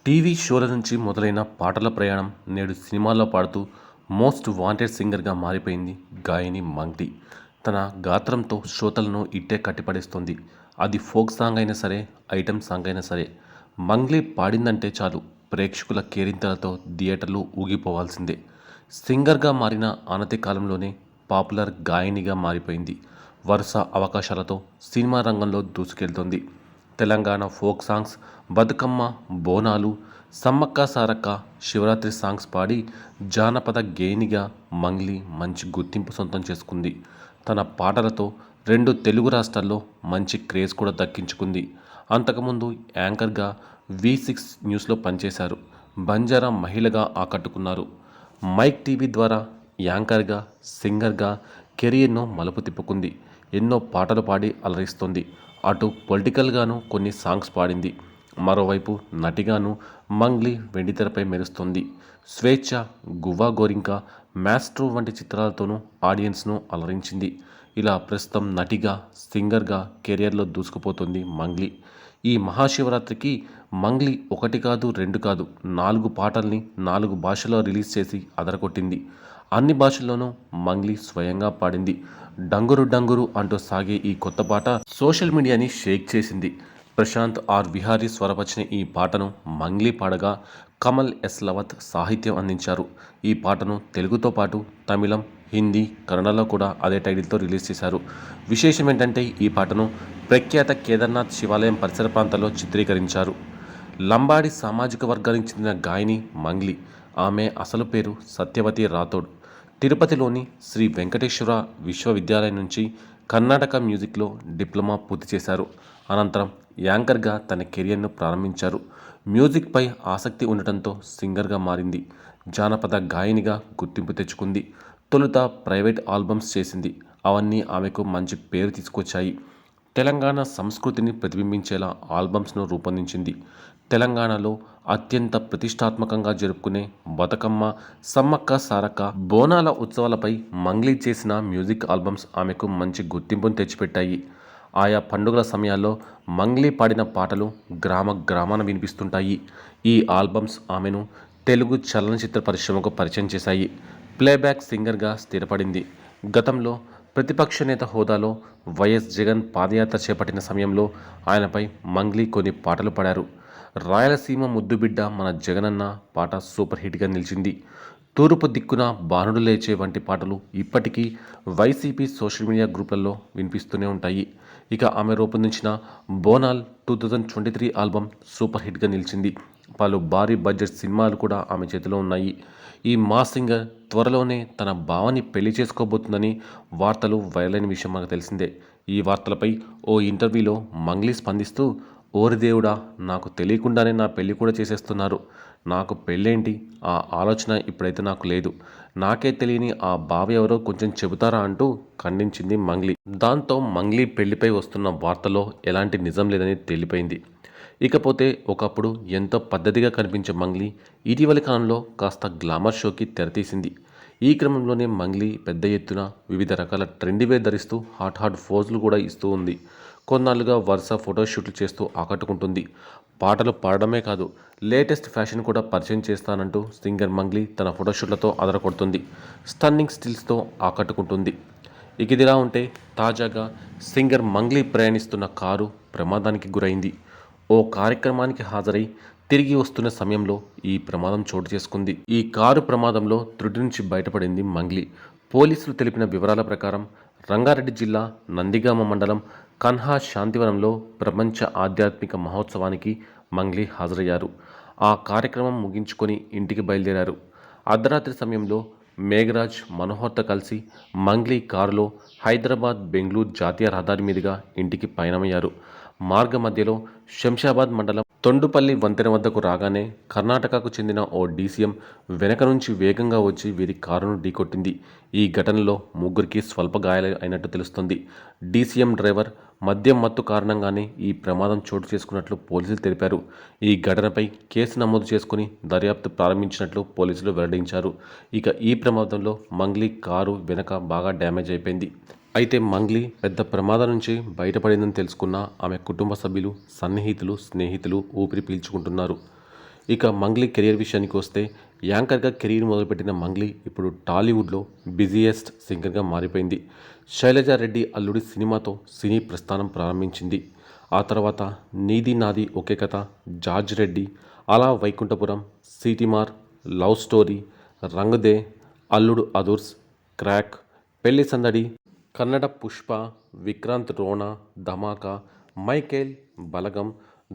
TV షోల నుంచి మొదలైన పాటల ప్రయాణం నేడు సినిమాల్లో పాడుతూ మోస్ట్ వాంటెడ్ సింగర్గా మారిపోయింది గాయని మంగ్లీ. తన గాత్రంతో శ్రోతలను ఇట్టే కట్టిపడేస్తోంది. అది ఫోక్ సాంగ్ అయినా సరే, ఐటెం సాంగ్ అయినా సరే, మంగ్లీ పాడిందంటే చాలు ప్రేక్షకుల కేరింతలతో థియేటర్లు ఊగిపోవాల్సిందే. సింగర్గా మారిన అనతి కాలంలోనే పాపులర్ గాయనిగా మారిపోయింది. వరుస అవకాశాలతో సినిమా రంగంలో దూసుకెళ్తోంది. Telangana folk songs, Bathukamma, Bonalu, Sammakka Sarakka, Shivaratri songs పాడి జానపద గేయినిగా మంగ్లీ మంచి గుర్తింపు సొంతం చేసుకుంది. తన పాటలతో 2 తెలుగు రాష్ట్రాల్లో మంచి క్రేజ్ కూడా దక్కించుకుంది. అంతకుముందు యాంకర్గా V6 న్యూస్లో పనిచేశారు. బంజారా మహిళగా ఆకట్టుకున్నారు. మైక్ టీవీ ద్వారా యాంకర్గా, సింగర్గా కెరీర్ను మలుపు తిప్పుకుంది. ఎన్నో పాటలు పాడి అలరిస్తోంది. అటు పొలిటికల్గాను కొన్ని సాంగ్స్ పాడింది. మరోవైపు నటిగాను మంగ్లీ వెండితెరపై మెరుస్తోంది. స్వేచ్ఛ, గువ్వా గోరింక, మ్యాస్ట్రో వంటి చిత్రాలతోనూ ఆడియన్స్ను అలరించింది. ఇలా ప్రస్తుతం నటిగా, సింగర్గా కెరియర్లో దూసుకుపోతుంది మంగ్లీ. ఈ మహాశివరాత్రికి మంగ్లీ 1 కాదు 2 కాదు 4 పాటల్ని 4 భాషల్లో రిలీజ్ చేసి అదరగొట్టింది. అన్ని భాషల్లోనూ మంగ్లీ స్వయంగా పాడింది. డంగురు డంగురు అంటూ సాగే ఈ కొత్త పాట సోషల్ మీడియాని షేక్ చేసింది. ప్రశాంత్ ఆర్ విహారీ స్వరపరిచిన ఈ పాటను మంగ్లీ పాడగా కమల్ ఎస్ లవత్ సాహిత్యం అందించారు. ఈ పాటను తెలుగుతో పాటు తమిళం, హిందీ, కన్నడలో కూడా అదే టైటిల్తో రిలీజ్ చేశారు. విశేషం ఏంటంటే ఈ పాటను ప్రఖ్యాత కేదార్నాథ్ శివాలయం పరిసర ప్రాంతాల్లో చిత్రీకరించారు. లంబాడి సామాజిక వర్గానికి చెందిన గాయని మంగ్లీ. ఆమె అసలు పేరు సత్యవతి రాథోడ్. తిరుపతిలోని శ్రీ వెంకటేశ్వర విశ్వవిద్యాలయం నుంచి కర్ణాటక మ్యూజిక్లో డిప్లొమా పూర్తి చేశారు. అనంతరం యాంకర్గా తన కెరియర్ను ప్రారంభించారు. మ్యూజిక్పై ఆసక్తి ఉండటంతో సింగర్గా మారింది. జానపద గాయనిగా గుర్తింపు తెచ్చుకుంది. తొలుత ప్రైవేట్ ఆల్బమ్స్ చేసింది. అవన్నీ ఆమెకు మంచి పేరు తీసుకొచ్చాయి. తెలంగాణ సంస్కృతిని ప్రతిబింబించేలా ఆల్బమ్స్ను రూపొందించింది. తెలంగాణలో అత్యంత ప్రతిష్టాత్మకంగా జరుపుకునే బతుకమ్మ, సమ్మక్క సారక్క, బోనాల ఉత్సవాలపై మంగ్లీ చేసిన మ్యూజిక్ ఆల్బమ్స్ ఆమెకు మంచి గుర్తింపును తెచ్చిపెట్టాయి. ఆయా పండుగల సమయాల్లో మంగ్లీ పాడిన పాటలు గ్రామ గ్రామాన వినిపిస్తుంటాయి. ఈ ఆల్బమ్స్ ఆమెను తెలుగు చలనచిత్ర పరిశ్రమకు పరిచయం చేశాయి. ప్లేబ్యాక్ సింగర్గా స్థిరపడింది. గతంలో ప్రతిపక్ష నేత హోదాలో వైఎస్ జగన్ పాదయాత్ర చేపట్టిన సమయంలో ఆయనపై మంగ్లీ కొన్ని పాటలు పాడారు. రాయలసీమ ముద్దుబిడ్డ మన జగనన్న పాట సూపర్ హిట్గా నిలిచింది. తూర్పు దిక్కున బాణుడు లేచే వంటి పాటలు ఇప్పటికీ వైసీపీ సోషల్ మీడియా గ్రూపులలో వినిపిస్తూనే ఉంటాయి. ఇక ఆమె రూపొందించిన బోనాల్ 2023 ఆల్బమ్ సూపర్ హిట్గా నిలిచింది. పలు భారీ బడ్జెట్ సినిమాలు కూడా ఆమె చేతిలో ఉన్నాయి. ఈ మాస్ సింగర్ త్వరలోనే తన భావని పెళ్లి చేసుకోబోతుందని వార్తలు వైరల్ అయిన విషయం మనకు తెలిసిందే. ఈ వార్తలపై ఓ ఇంటర్వ్యూలో మంగ్లీ స్పందిస్తూ, ఓరి దేవుడా, నాకు తెలియకుండానే నా పెళ్లి కూడా చేసేస్తున్నారు. నాకు పెళ్ళేంటి, ఆ ఆలోచన ఇప్పుడైతే నాకు లేదు. నాకే తెలియని ఆ బావ ఎవరో కొంచెం చెబుతారా అంటూ ఖండించింది మంగ్లీ. దాంతో మంగ్లీ పెళ్లిపై వస్తున్న వార్తలో ఎలాంటి నిజం లేదని తేలిపోయింది. ఇకపోతే ఒకప్పుడు ఎంతో పద్ధతిగా కనిపించే మంగ్లీ ఇటీవలి కాలంలో కాస్త గ్లామర్ షోకి తెరతీసింది. ఈ క్రమంలోనే మంగ్లీ పెద్ద ఎత్తున వివిధ రకాల ట్రెండీ వేర్ ధరిస్తూ హాట్ ఫోజులు కూడా ఇస్తూ ఉంది. కొన్నాళ్ళుగా వరుస ఫోటోషూట్లు చేస్తూ ఆకట్టుకుంటుంది. పాటలు పాడడమే కాదు, లేటెస్ట్ ఫ్యాషన్ కూడా పరిచయం చేస్తానంటూ సింగర్ మంగ్లీ తన ఫోటోషూట్లతో అదరకొడుతుంది. స్టన్నింగ్ స్టిల్స్తో ఆకట్టుకుంటుంది. ఇదిలా ఉంటే తాజాగా సింగర్ మంగ్లీ ప్రయాణిస్తున్న కారు ప్రమాదానికి గురైంది. ఓ కార్యక్రమానికి హాజరై తిరిగి వస్తున్న సమయంలో ఈ ప్రమాదం చోటు చేసుకుంది. ఈ కారు ప్రమాదంలో త్రుటి నుంచి బయటపడింది మంగ్లీ. పోలీసులు తెలిపిన వివరాల ప్రకారం రంగారెడ్డి జిల్లా నందిగామ మండలం కన్హా శాంతివనంలో ప్రపంచ ఆధ్యాత్మిక మహోత్సవానికి మంగ్లీ హాజరయ్యారు. ఆ కార్యక్రమం ముగించుకొని ఇంటికి బయలుదేరారు. అర్ధరాత్రి సమయంలో మేఘరాజ్, మనోహర్తో కలిసి మంగ్లీ కారులో హైదరాబాద్ బెంగళూరు జాతీయ రహదారి మీదుగా ఇంటికి పయనమయ్యారు. మార్గ మధ్యలో శంషాబాద్ మండలం తొండుపల్లి వంతెన వద్దకు రాగానే కర్ణాటకకు చెందిన ఓ డీసీఎం వెనక నుంచి వేగంగా వచ్చి వీరి కారును ఢీకొట్టింది. ఈ ఘటనలో 3కి స్వల్ప గాయాలు అయినట్టు తెలుస్తోంది. డీసీఎం డ్రైవర్ మద్యం మత్తు కారణంగానే ఈ ప్రమాదం చోటు చేసుకున్నట్లు పోలీసులు తెలిపారు. ఈ ఘటనపై కేసు నమోదు చేసుకుని దర్యాప్తు ప్రారంభించినట్లు పోలీసులు వెల్లడించారు. ఇక ఈ ప్రమాదంలో మంగ్లీ కారు వెనక బాగా డ్యామేజ్ అయిపోయింది. అయితే మంగ్లీ పెద్ద ప్రమాదం నుంచి బయటపడిందని తెలుసుకున్న ఆమె కుటుంబ సభ్యులు, సన్నిహితులు, స్నేహితులు ఊపిరి పీల్చుకుంటున్నారు. ఇక మంగ్లీ కెరీర్ విషయానికి వస్తే యాంకర్గా కెరీర్ మొదలుపెట్టిన మంగ్లీ ఇప్పుడు టాలీవుడ్లో బిజీయెస్ట్ సింగర్గా మారిపోయింది. శైలజారెడ్డి అల్లుడి సినిమాతో సినీ ప్రస్థానం ప్రారంభించింది. ఆ తర్వాత నీది నాది ఒకే కథ, జార్జ్ రెడ్డి, అలా వైకుంఠపురం, సిటీమార్, లవ్ స్టోరీ, రంగ్దే, అల్లుడు అదుర్స్, క్రాక్, పెళ్లి సందడి, కన్నడ పుష్ప, విక్రాంత్ రోనా, ధమాకా, మైకేల్, బలగం,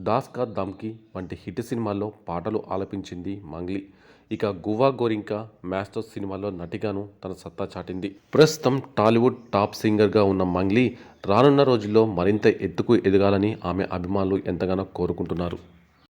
దాస్ కా దమ్కి వంటి హిట్ సినిమాల్లో పాటలు ఆలపించింది మంగ్లీ. ఇక గువ్వా గోరింకా, మ్యాస్టర్స్ సినిమాల్లో నటిగాను తన సత్తా చాటింది. ప్రస్తుతం టాలీవుడ్ టాప్ సింగర్గా ఉన్న మంగ్లీ రానున్న రోజుల్లో మరింత ఎత్తుకు ఎదగాలని ఆమె అభిమానులు ఎంతగానో కోరుకుంటున్నారు.